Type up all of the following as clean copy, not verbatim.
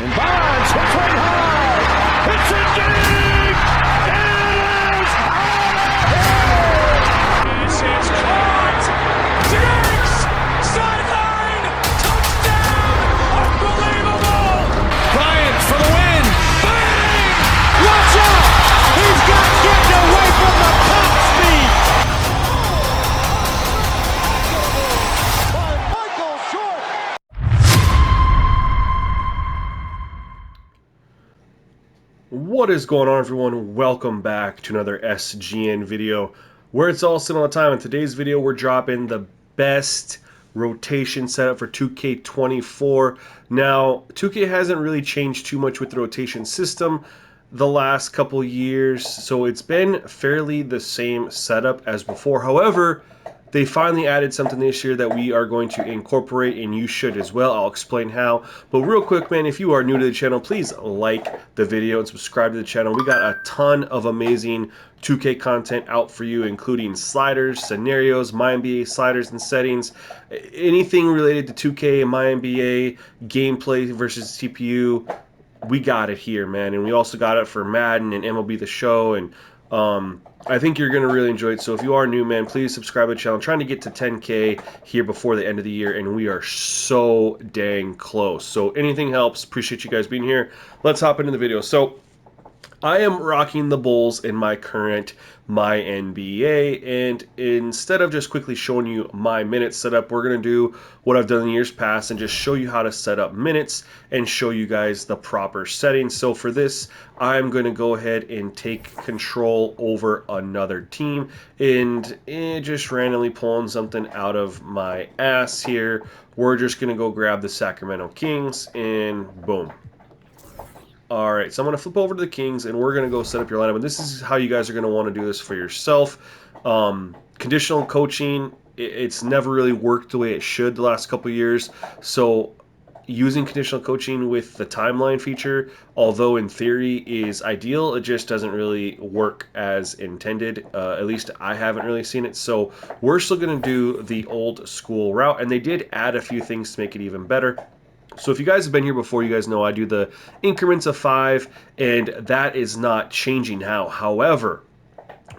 And Bonds hits one high. Hits it deep. It is out of here. This is caught. Diggs. Sideline. Touchdown. Unbelievable. Bryant for the win. Bang. Watch out. He's got getting away from the top speed. By Michael Short. What is going on, everyone? Welcome back to another SGN video where it's all set all the time. In today's video, we're dropping the best rotation setup for 2K24. Now, 2K hasn't really changed too much with the rotation system the last couple years, so it's been fairly the same setup as before. However, they finally added something this year that we are going to incorporate, and you should as well. I'll explain how. But real quick, man, if you are new to the channel, please like the video and subscribe to the channel. We got a ton of amazing 2K content out for you, including sliders, scenarios, mynba, sliders and settings, anything related to 2K and mynba, gameplay versus CPU. We got it here, man. And we also got it for Madden and MLB The Show, and I think you're going to really enjoy it. So if you are new, man, please subscribe to the channel. I'm trying to get to 10K here before the end of the year, and we are so dang close. So anything helps. Appreciate you guys being here. Let's hop into the video. So I am rocking the Bulls in my current mynba, and instead of just quickly showing you my minutes setup, we're going to do what I've done in years past and just show you how to set up minutes and show you guys the proper settings. So for this, I'm going to go ahead and take control over another team and just randomly pulling something out of my ass here. We're just going to go grab the Sacramento Kings and boom. Alright, so I'm going to flip over to the Kings, and we're going to go set up your lineup. And this is how you guys are going to want to do this for yourself. Conditional coaching, it's never really worked the way it should the last couple years. So using conditional coaching with the timeline feature, although in theory is ideal, it just doesn't really work as intended. At least I haven't really seen it. So we're still going to do the old school route, and they did add a few things to make it even better. So if you guys have been here before, you guys know I do the increments of 5, and that is not changing now. However,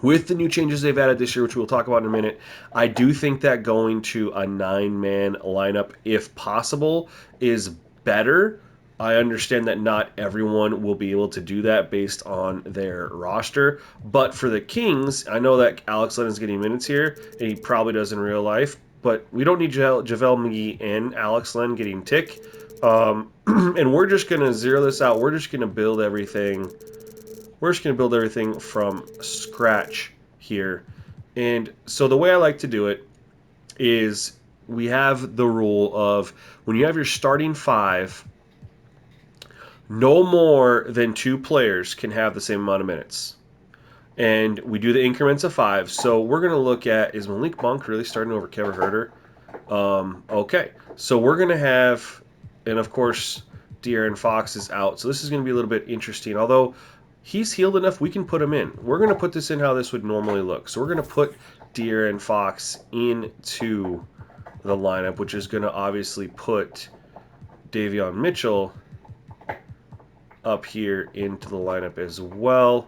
with the new changes they've added this year, which we'll talk about in a minute, I do think that going to a 9-man lineup, if possible, is better. I understand that not everyone will be able to do that based on their roster, but for the Kings, I know that Alex Len is getting minutes here, and he probably does in real life, but we don't need JaVale McGee and Alex Len getting tick. And we're just going to zero this out. We're just going to build everything. We're just going to build everything from scratch here. And so the way I like to do it is we have the rule of when you have your starting 5, no more than 2 players can have the same amount of minutes. And we do the increments of 5. So we're going to look at, is Malik Monk really starting over Kevin Huerter? Okay, so we're going to have... And, of course, De'Aaron Fox is out. So this is going to be a little bit interesting. Although he's healed enough, we can put him in. We're going to put this in how this would normally look. So we're going to put De'Aaron Fox into the lineup, which is going to obviously put Davion Mitchell up here into the lineup as well.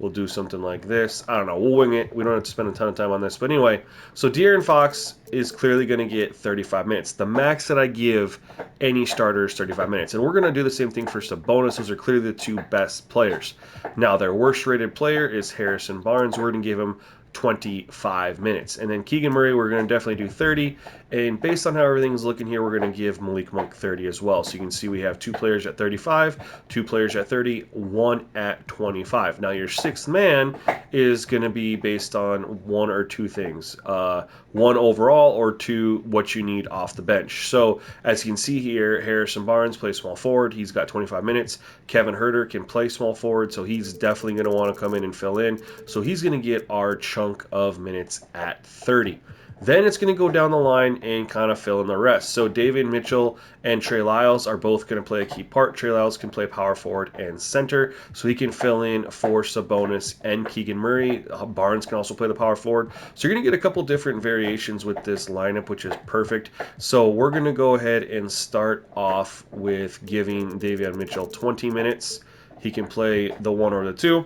We'll do something like this. I don't know. We'll wing it. We don't have to spend a ton of time on this. But anyway, so De'Aaron Fox is clearly going to get 35 minutes. The max that I give any starter is 35 minutes. And we're going to do the same thing for Sabonis. Those are clearly the 2 best players. Now, their worst rated player is Harrison Barnes. We're going to give him 25 minutes. And then Keegan Murray, we're going to definitely do 30. And based on how everything's looking here, we're going to give Malik Monk 30 as well. So you can see we have 2 players at 35, 2 players at 30, 1 at 25. Now your 6th man is going to be based on 1 or 2 things. 1 overall, or 2 what you need off the bench. So as you can see here, Harrison Barnes plays small forward. He's got 25 minutes. Kevin Huerter can play small forward, so he's definitely going to want to come in and fill in. So he's going to get our chunk of minutes at 30. Then it's going to go down the line and kind of fill in the rest. So David Mitchell and Trey Lyles are both going to play a key part. Trey Lyles can play power forward and center, so he can fill in for Sabonis and Keegan Murray. Barnes can also play the power forward. So you're going to get a couple different variations with this lineup, which is perfect. So we're going to go ahead and start off with giving Davion Mitchell 20 minutes. He can play the 1 or the 2.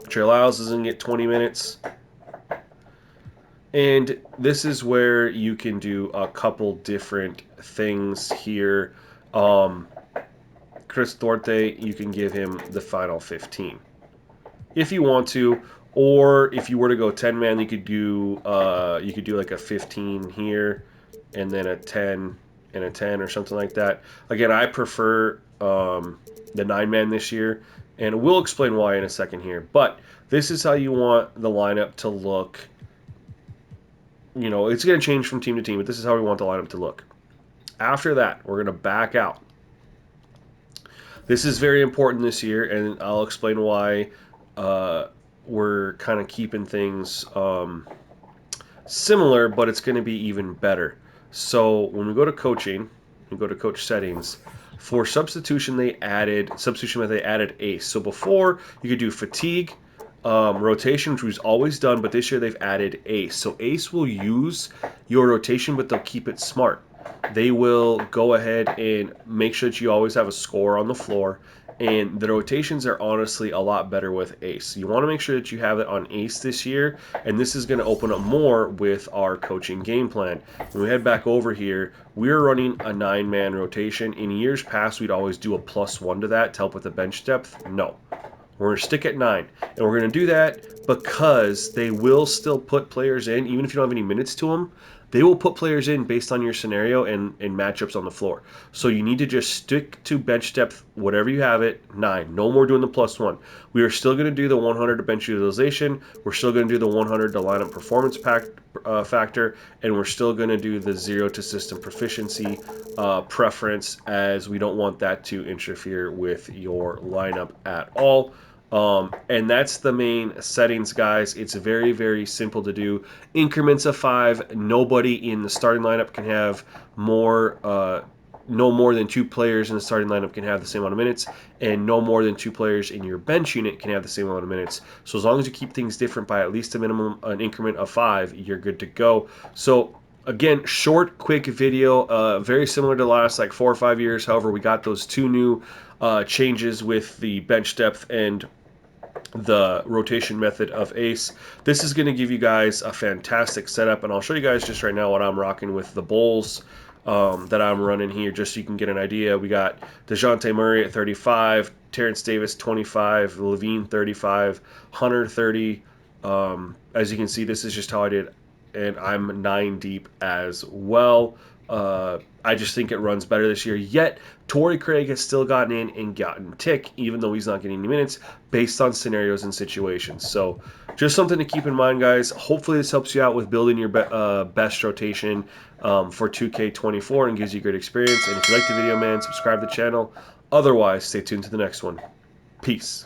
Trey Lyles is going to get 20 minutes. And this is where you can do a couple different things here. Chris Duarte, you can give him the final 15 if you want to, or if you were to go 10-man, you could do like a 15 here, and then a 10 and a 10 or something like that. Again, I prefer the 9-man this year, and we'll explain why in a second here. But this is how you want the lineup to look. You know, it's going to change from team to team, but this is how we want the lineup to look. After that, we're going to back out. This is very important this year, and I'll explain why we're kind of keeping things similar, but it's going to be even better. So when we go to coaching, we go to coach settings. For substitution, they added ACE. So before, you could do fatigue, rotation, which was always done, but this year they've added ACE. So ACE will use your rotation, but they'll keep it smart. They will go ahead and make sure that you always have a score on the floor, and the rotations are honestly a lot better with ACE. You want to make sure that you have it on ACE this year, and this is going to open up more with our coaching game plan. When we head back over here, we're running a 9-man rotation. In years past, we'd always do a +1 to that to help with the bench depth. No. We're going to stick at 9, and we're going to do that because they will still put players in, even if you don't have any minutes to them. They will put players in based on your scenario and matchups on the floor. So you need to just stick to bench depth, whatever you have it, 9. No more doing the +1. We are still going to do the 100 to bench utilization. We're still going to do the 100 to lineup performance factor, and we're still going to do the 0 to system proficiency preference, as we don't want that to interfere with your lineup at all. And that's the main settings, guys. It's very, very simple to do. Increments of 5. Nobody in the starting lineup can have no more than 2 players in the starting lineup can have the same amount of minutes, and no more than 2 players in your bench unit can have the same amount of minutes. So as long as you keep things different by at least an increment of 5, you're good to go. So again, short, quick video, very similar to the last 4 or 5 years. However, we got those 2 new changes with the bench depth and the rotation method of ACE. This is going to give you guys a fantastic setup, and I'll show you guys just right now what I'm rocking with the Bulls that I'm running here, just so you can get an idea. We got DeJounte Murray at 35, Terrence Davis 25, Levine 35, Hunter 30. As you can see, this is just how I did, and I'm 9 deep as well. I just think it runs better this year. Yet, Torrey Craig has still gotten in and gotten tick, even though he's not getting any minutes, based on scenarios and situations. So, just something to keep in mind, guys. Hopefully, this helps you out with building your best rotation for 2K24 and gives you a great experience. And if you like the video, man, subscribe to the channel. Otherwise, stay tuned to the next one. Peace.